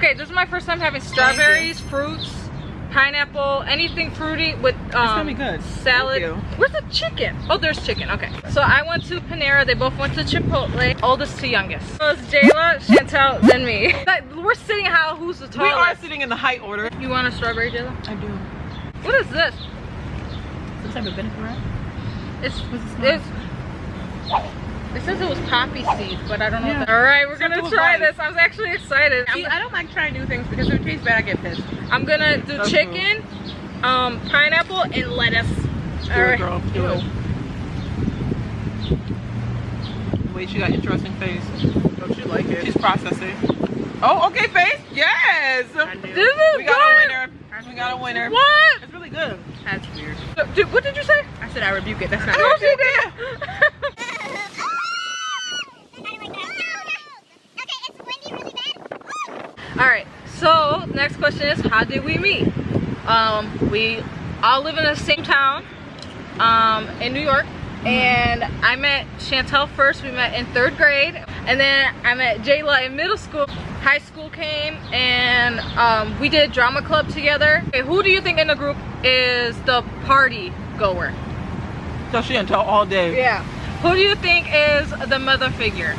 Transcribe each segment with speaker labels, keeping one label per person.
Speaker 1: Okay, this is my first time having strawberries, fruits, pineapple, anything fruity with
Speaker 2: It's gonna be good.
Speaker 1: salad. Where's the chicken? Oh, there's chicken. Okay. So I went to Panera. They both went to Chipotle. Oldest to youngest. So it's Jayla, Chantel, then me. We're sitting who's the tallest?
Speaker 2: We are sitting in the height order.
Speaker 1: You want a strawberry, Jayla?
Speaker 2: I do.
Speaker 1: What is this?
Speaker 2: Some type of vinaigrette?
Speaker 1: It says it was poppy seed, but I don't know.
Speaker 2: Yeah.
Speaker 1: All right, we're gonna try
Speaker 2: nice.
Speaker 1: this. I was actually excited.
Speaker 3: See, I don't like trying new things because if it tastes bad, I get pissed.
Speaker 1: I'm gonna do
Speaker 2: That's
Speaker 1: chicken, pineapple, and lettuce.
Speaker 2: Do
Speaker 1: All
Speaker 2: it,
Speaker 1: right.
Speaker 2: girl. Do it. Wait, she got interesting face.
Speaker 3: Don't you like it?
Speaker 2: She's processing. Oh, okay, face. Yes.
Speaker 3: I do.
Speaker 1: This is
Speaker 2: We got a
Speaker 1: good.
Speaker 2: winner. We got a winner.
Speaker 1: What?
Speaker 2: It's really good.
Speaker 3: That's weird.
Speaker 1: What did you say?
Speaker 3: I said I rebuke it. That's not
Speaker 1: No,
Speaker 3: good.
Speaker 1: she did. All right. So next question is, how did we meet? We all live in the same town, in New York, and I met Chantel first. We met in 3rd grade, and then I met Jayla in middle school. High school came, and we did drama club together. Okay, who do you think in the group is the party goer?
Speaker 2: So she can tell all day.
Speaker 1: Yeah. Who do you think is the mother figure?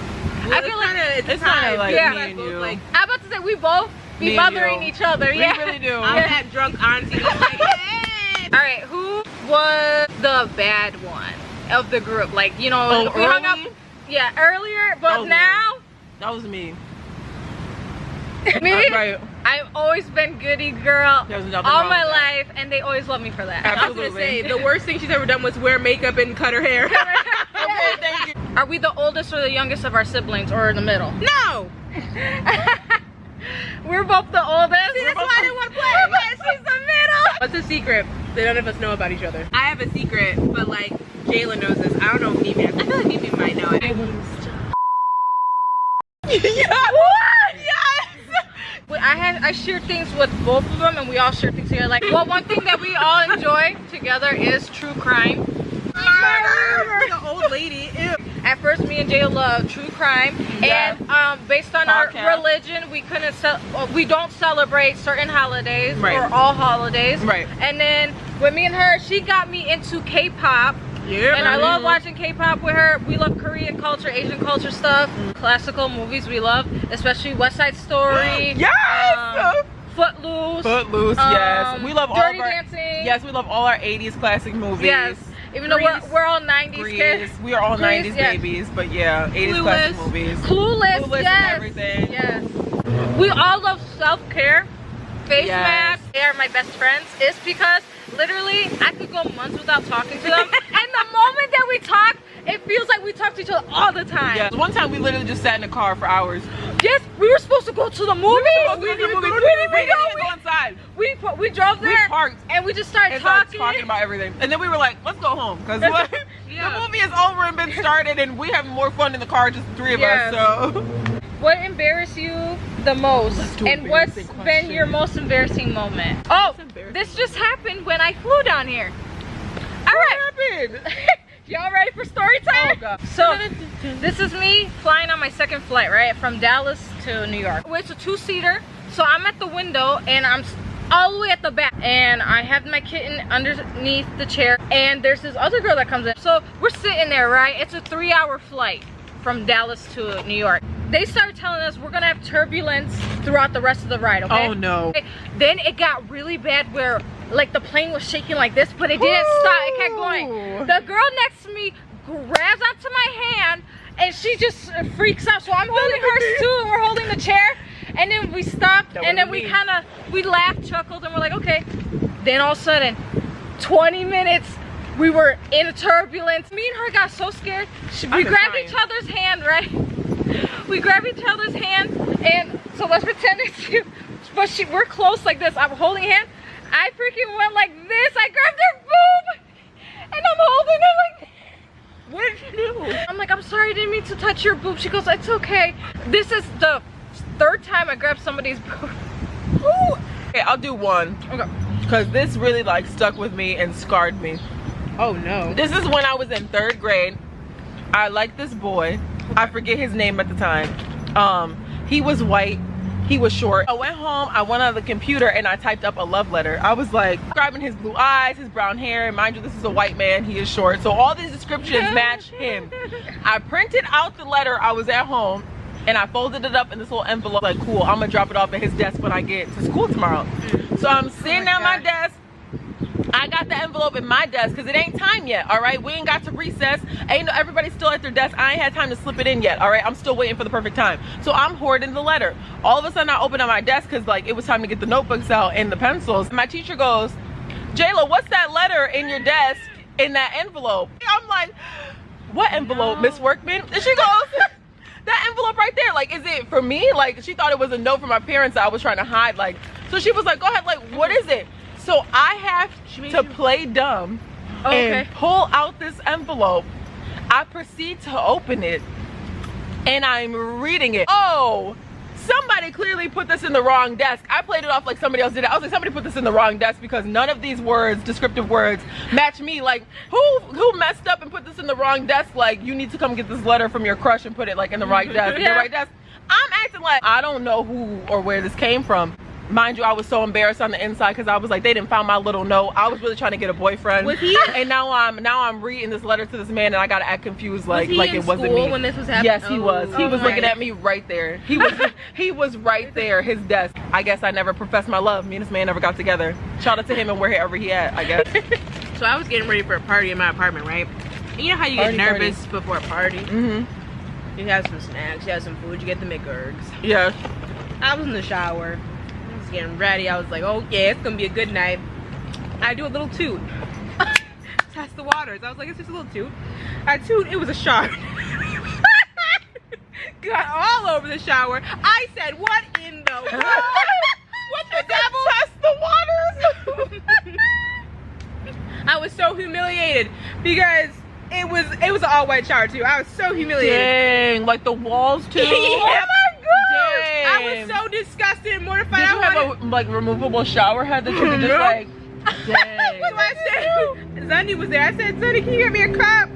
Speaker 3: Well,
Speaker 1: I feel like
Speaker 2: It's kind of like
Speaker 1: Yeah.
Speaker 2: me and you.
Speaker 3: Like,
Speaker 1: I'm about to say we both be
Speaker 2: Me and
Speaker 1: mothering
Speaker 2: you.
Speaker 1: each other.
Speaker 2: We
Speaker 1: Yeah.
Speaker 2: really do.
Speaker 3: I'm that drunk auntie that's like, hey!
Speaker 1: All right. Who was the bad one of the group? Like, you know,
Speaker 2: Oh,
Speaker 1: we hung up.
Speaker 2: early?
Speaker 1: Yeah, earlier, but
Speaker 2: Oh,
Speaker 1: now
Speaker 2: That was me.
Speaker 1: me.
Speaker 2: Right.
Speaker 1: I've always been goody girl
Speaker 2: There's nothing
Speaker 1: all
Speaker 2: wrong
Speaker 1: my
Speaker 2: with that.
Speaker 1: life, and they always love me for that.
Speaker 3: I was gonna say the worst thing she's ever done was wear makeup and cut her hair.
Speaker 2: Okay, thank you.
Speaker 1: Are we the oldest or the youngest of our siblings, or in the middle?
Speaker 3: No.
Speaker 1: We're both the oldest.
Speaker 3: That's why I didn't want to play.
Speaker 1: She's the middle.
Speaker 3: What's a secret that none of us know about each other? I have a secret, but like Jayla knows this. I don't know if Mimi. I feel like Mimi might know it.
Speaker 2: Yeah.
Speaker 1: What? Yes. I share things with both of them, and we all share things together. Like, well, one thing that we all enjoy together is true crime.
Speaker 3: Like an old lady. Ew.
Speaker 1: At first, me and Jay love true crime,
Speaker 2: Yeah.
Speaker 1: and based on our
Speaker 2: Podcast.
Speaker 1: religion, we don't celebrate certain holidays
Speaker 2: Right.
Speaker 1: or all holidays.
Speaker 2: Right.
Speaker 1: And then with me and her, she got me into K-pop.
Speaker 3: Yeah.
Speaker 1: And I love watching K-pop with her. We love Korean culture, Asian culture stuff, classical movies we love, especially West Side Story.
Speaker 2: Yes.
Speaker 1: Footloose.
Speaker 2: Footloose. Yes. We love all
Speaker 1: Dirty
Speaker 2: of our.
Speaker 1: Dancing.
Speaker 2: Yes, we love all our 80s classic movies.
Speaker 1: Yes. Even though
Speaker 2: Grease.
Speaker 1: we're all 90s
Speaker 2: Grease.
Speaker 1: kids.
Speaker 2: We are all
Speaker 1: Grease,
Speaker 2: 90s
Speaker 1: yes.
Speaker 2: babies, but yeah, 80s classic
Speaker 3: Clueless.
Speaker 2: movies.
Speaker 1: Clueless,
Speaker 2: Clueless
Speaker 1: yes.
Speaker 2: and everything.
Speaker 1: Yes. We all love self-care. Face
Speaker 2: Yes.
Speaker 1: masks. They are my best friends. It's because literally I could go months without talking to them. And the moment that we talk, it feels like we talk to each other all the time.
Speaker 2: Yeah. One time we literally just sat in the car for hours.
Speaker 1: Yes, we were supposed to go to the movies.
Speaker 2: We didn't even go inside.
Speaker 1: We drove
Speaker 2: We
Speaker 1: there
Speaker 2: parked
Speaker 1: and we just started
Speaker 2: and started
Speaker 1: talking.
Speaker 2: talking about everything. And then we were like, let's go home. Because the movie is over and been started and we having more fun in the car, just the 3 of
Speaker 1: Yes.
Speaker 2: us. So
Speaker 1: What embarrassed you the most?
Speaker 2: Let's do
Speaker 1: And what's
Speaker 2: embarrassing
Speaker 1: been your
Speaker 2: questions.
Speaker 1: most embarrassing moment? Oh,
Speaker 3: embarrassing
Speaker 1: this just happened when I flew down here. All right.
Speaker 2: happened?
Speaker 1: Y'all ready for story time?
Speaker 2: Oh, God.
Speaker 1: So, this is me flying on my second flight, right? From Dallas to New York. It's a 2-seater. So I'm at the window and I'm all the way at the back. And I have my kitten underneath the chair. And there's this other girl that comes in. So we're sitting there, right? It's a 3-hour flight from Dallas to New York. They started telling us we're gonna have turbulence throughout the rest of the ride, okay?
Speaker 2: Oh no.
Speaker 1: Then it got really bad where like the plane was shaking like this, but it didn't stop, it kept going. The girl next to me grabs onto my hand and she just freaks out. So I'm holding hers too and we're holding the chair. And then we stopped and then we laughed, chuckled, and we're like, okay. Then all of a sudden, 20 minutes, we were in a turbulence. Me and her got so scared. We grabbed each other's hand, right? We grabbed each other's hand, and so let's pretend it's you. But we're close like this. I'm holding her hand. I freaking went like this. I grabbed her boob, and I'm holding it like.
Speaker 3: What did you do?
Speaker 1: I'm like, I'm sorry, I didn't mean to touch your boob. She goes, it's okay. This is the 3rd time I grabbed somebody's boob.
Speaker 2: Ooh. Okay, I'll do one.
Speaker 1: Okay.
Speaker 2: Because this really like stuck with me and scarred me.
Speaker 3: Oh no.
Speaker 2: This is when I was in 3rd grade. I liked this boy. I forget his name at the time. He was white. He was short. I went home, I went on the computer and I typed up a love letter. I was like, describing his blue eyes, his brown hair, and mind you, this is a white man, he is short. So all these descriptions match him. I printed out the letter, I was at home, and I folded it up in this little envelope, like, cool, I'm gonna drop it off at his desk when I get to school tomorrow. So I'm sitting at my desk. I got the envelope in my desk because it ain't time yet, all right? We ain't got to recess. Everybody's still at their desk. I ain't had time to slip it in yet, all right? I'm still waiting for the perfect time. So I'm hoarding the letter. All of a sudden, I open up my desk because, like, it was time to get the notebooks out and the pencils. My teacher goes, Jayla, what's that letter in your desk in that envelope? I'm like, what envelope, Miss Workman? And she goes, that envelope right there, like, is it for me? Like, she thought it was a note from my parents that I was trying to hide. Like, so she was like, go ahead, like, what is it? So I have to play dumb and pull out this envelope. I proceed to open it and I'm reading it. Oh, somebody clearly put this in the wrong desk. I played it off like somebody else did it. I was like, somebody put this in the wrong desk because none of these words, descriptive words, match me. Like, who messed up and put this in the wrong desk? Like, you need to come get this letter from your crush and put it like in the right desk. The right desk. I'm acting like I don't know who or where this came from. Mind you, I was so embarrassed on the inside because I was like, they didn't find my little note. I was really trying to get a boyfriend. Was he? And now I'm reading this letter to this man and I gotta act confused like it wasn't me.
Speaker 3: When this was happening?
Speaker 2: Yes, he was. He was looking at me right there. He was right there, his desk. I guess I never professed my love. Me and this man never got together. Shout out to him and wherever he at, I guess.
Speaker 3: So I was getting ready for a party in my apartment, right? And you know how you get nervous before a party? You have some snacks, you have some food, you get the McGurgs.
Speaker 2: Yeah.
Speaker 3: I was in the shower. Getting ready. I was like, oh yeah, it's gonna be a good night. I do a little toot. Test the waters. I was like, it's just a little toot. I toot, it was a shark. Got all over the shower. I said, what in the world? What the devil?
Speaker 2: Test the waters.
Speaker 3: I was so humiliated because it was an all-white shower too. I was so humiliated.
Speaker 2: Dang, like the walls too.
Speaker 3: Yeah.
Speaker 2: Dang.
Speaker 3: I was so disgusted and mortified.
Speaker 2: Did you have a like removable shower head that you could just like? Dang.
Speaker 3: So I said, Zundy was there. I said, Zundy, can you get me a cup?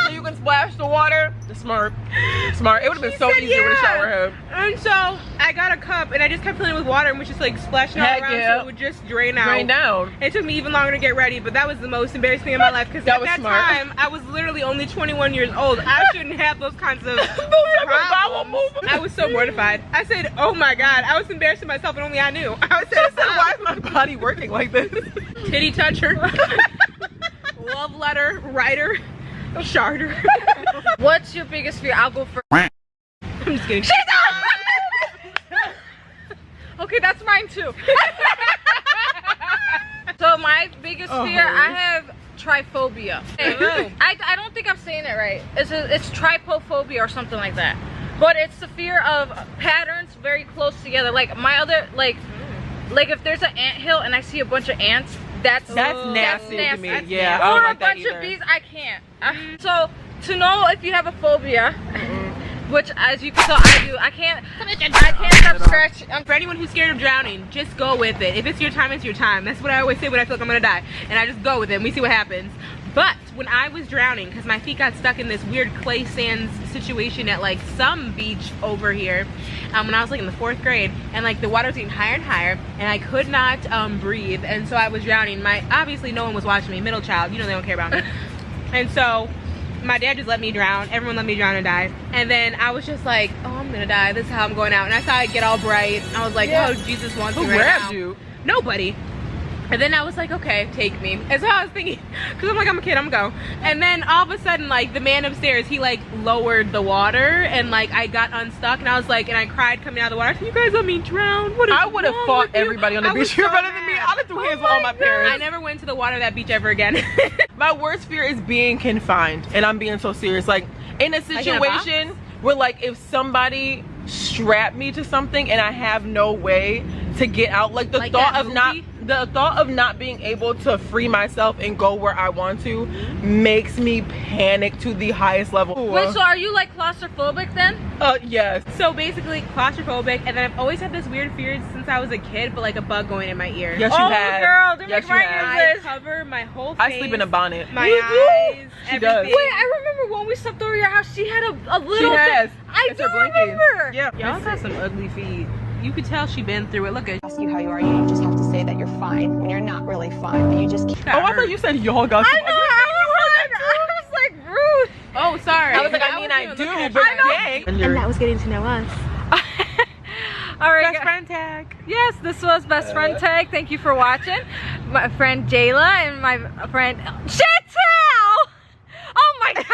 Speaker 2: So you can splash the water. Smart. It would have been so easy with a shower head.
Speaker 3: And so I got a cup and I just kept filling it with water and was just like splashing all around so it would just drain out.
Speaker 2: Drain down.
Speaker 3: It took me even longer to get ready, but that was the most embarrassing thing in my life because at that time I was literally only 21 years old. I shouldn't have those kinds of problems. I was so mortified. I said, oh my god, I was embarrassing myself and only I knew. I said,
Speaker 2: why is my body working like this?
Speaker 3: Titty toucher. Love letter writer. Sharder.
Speaker 1: What's your biggest fear? I'll go first.
Speaker 3: I'm just kidding.
Speaker 1: Okay, that's mine too. So my biggest fear, I have trypophobia. I don't think I'm saying it right. It's trypophobia or something like that. But it's the fear of patterns very close together. Like my other, like if there's an anthill and I see a bunch of ants, that's
Speaker 2: nasty to me.
Speaker 1: That's
Speaker 2: yeah,
Speaker 1: nasty.
Speaker 2: I don't
Speaker 1: Or
Speaker 2: like
Speaker 1: a
Speaker 2: that
Speaker 1: bunch
Speaker 2: either.
Speaker 1: of bees, I can't. So to know if you have a phobia, which as you can tell I do, I can't stop scratching.
Speaker 3: For anyone who's scared of drowning, just go with it. If it's your time, it's your time. That's what I always say when I feel like I'm gonna die. And I just go with it and we see what happens. But when I was drowning, because my feet got stuck in this weird clay sands situation at like some beach over here, when I was like in the 4th grade, and like the water was getting higher and higher, and I could not breathe, and so I was drowning. Obviously no one was watching me, middle child, you know they don't care about me. And so my dad just let me drown. Everyone let me drown and die. And then I was just like, oh, I'm gonna die. This is how I'm going out. And I saw it get all bright. I was like, oh, Jesus wants me right now.
Speaker 2: Who grabbed you?
Speaker 3: Nobody. And then I was like, okay, take me. And so I was thinking, because I'm like, I'm a kid, I'm gonna go. And then all of a sudden, like, the man upstairs, he like lowered the water and like I got unstuck and I was like, and I cried coming out of the water. I said, you guys let me drown. What is
Speaker 2: I would have
Speaker 3: wrong
Speaker 2: fought
Speaker 3: with you?
Speaker 2: everybody on the beach. You're better than me. I'd have threw hands with all my parents.
Speaker 3: I never went to the water of that beach ever again.
Speaker 2: My worst fear is being confined, and I'm being so serious. Like in a situation where like if somebody strapped me to something and I have no way to get out. Like the
Speaker 3: Like
Speaker 2: thought
Speaker 3: that
Speaker 2: of not being able to free myself and go where I want to makes me panic to the highest level.
Speaker 1: Wait, so are you like claustrophobic then?
Speaker 2: Yes.
Speaker 3: So basically claustrophobic, and then I've always had this weird fear since I was a kid, but like a bug going in my ear.
Speaker 2: Yes, you have.
Speaker 1: Girl, do
Speaker 2: Yes,
Speaker 1: make
Speaker 2: you
Speaker 1: my
Speaker 2: have.
Speaker 1: ears
Speaker 3: I
Speaker 1: this.
Speaker 3: cover my whole face.
Speaker 2: I sleep in a bonnet.
Speaker 3: My
Speaker 2: You do?
Speaker 3: eyes,
Speaker 2: She does.
Speaker 3: everything.
Speaker 1: Wait, I remember when we slept over your house, she had a little
Speaker 2: She has.
Speaker 1: thing. I
Speaker 2: It's
Speaker 1: do
Speaker 2: her blankie.
Speaker 1: remember.
Speaker 2: Yeah.
Speaker 3: Y'all got some ugly feet. You could tell she been through it. Look at
Speaker 4: Ask you how you are, you just have to say that you're fine when you're not really fine. But you just keep.
Speaker 2: Oh, I thought you said y'all got some.
Speaker 1: I know. I was like rude.
Speaker 3: Oh, sorry.
Speaker 2: I was like, I mean, I do, but dang.
Speaker 3: And that was getting to know us.
Speaker 1: All right,
Speaker 3: Best friend tag.
Speaker 1: yes, this was Best Friend Tag. Thank you for watching. My friend Jayla and my friend Chantel. Oh my God,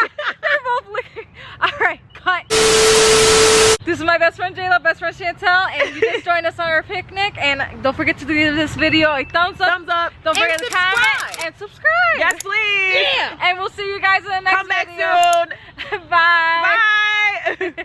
Speaker 1: they're both looking. All right, cut. This is my best friend Jayla, best friend Chantel, and you just joined us on our picnic. And don't forget to give this video a thumbs up.
Speaker 2: Thumbs up.
Speaker 1: Don't forget to comment and subscribe.
Speaker 2: Yes, please.
Speaker 1: And we'll see you guys in the next
Speaker 2: Come back
Speaker 1: video.
Speaker 2: soon.
Speaker 1: Bye.
Speaker 2: Bye.